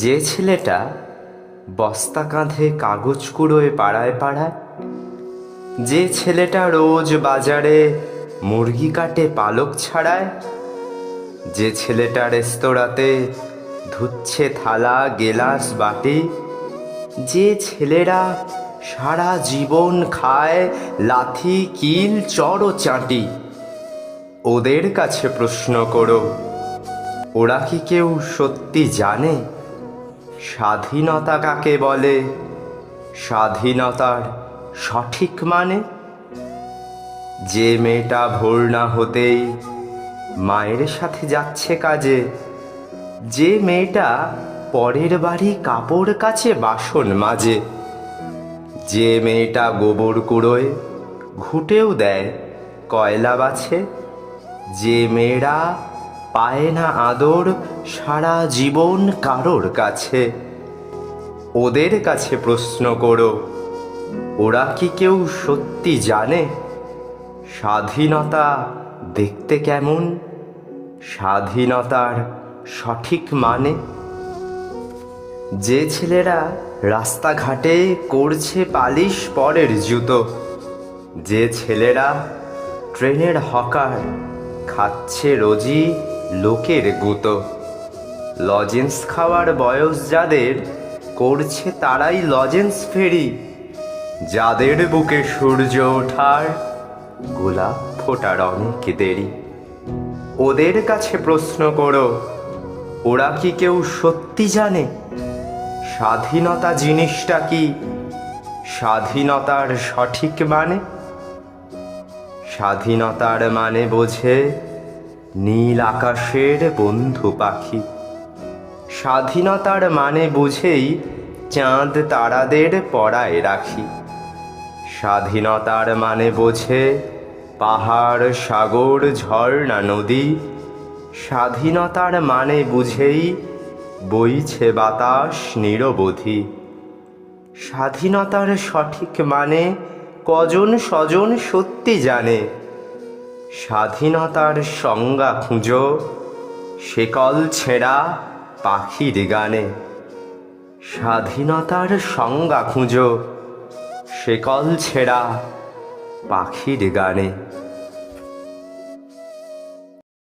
যে ছেলেটা বস্তা কাঁধে কাগজ কুড়োয় পাড়ায় পাড়ায়, যে ছেলেটা রোজ বাজারে মুরগি কাটে পালক ছাড়ায়, যে ছেলেটা রেস্তোরাঁতে ধুচ্ছে থালা গেলাস বাটি, যে ছেলেরা সারা জীবন খায় লাথি কিল চড় চাটি, ওদের কাছে প্রশ্ন করো, ওরা কি কেউ সত্যি জানে স্বাধীনতা কাকে বলে, স্বাধীনতার সঠিক মানে? যে মেয়েটা ভোর না হতেই মায়ের সাথে যাচ্ছে কাজে, যে মেয়েটা পরের বাড়ি কাপড় কাচে বাসন মাজে, যে মেয়েটা গোবর কুড়োয় ঘুঁটেও দেয় কয়লা বাছে, যে মেয়েরা পায় না আদর সারা জীবন কারোর কাছে, ওদের কাছে প্রশ্ন করো, ওরা কি কেউ সত্যি জানে স্বাধীনতা দেখতে কেমন, স্বাধীনতার সঠিক মানে? যে ছেলেরা রাস্তাঘাটে করছে পালিশ পরের জুতো, যে ছেলেরা ট্রেনের হকার খাচ্ছে রোজই লোকের গুঁতো, লজেন্স খাওয়ার বয়স যাদের করছে তারাই লজেন্স ফেরি, যাদের বুকে সূর্য ওঠার গোলাপ ফোটার অনেক দেরি, ওদের কাছে প্রশ্ন করো, ওরা কি কেউ সত্যি জানে স্বাধীনতা জিনিসটা কি, স্বাধীনতার সঠিক মানে? স্বাধীনতার মানে বোঝে নীল আকাশের বন্ধু পাখি, স্বাধীনতার মানে বুঝেই চাঁদ তারাদের পরায় রাখি, স্বাধীনতার মানে বোঝে পাহাড় সাগর ঝর্ণা নদী, স্বাধীনতার মানে বুঝেই বইছে বাতাস নিরবধি। স্বাধীনতার সঠিক মানে কজন স্বজন সত্যি জানে, স্বাধীনতার সংজ্ঞা খুঁজো শেকল ছেঁড়া পাখির গানে, স্বাধীনতার সংজ্ঞা খুঁজো শেকল ছেঁড়া পাখির গানে।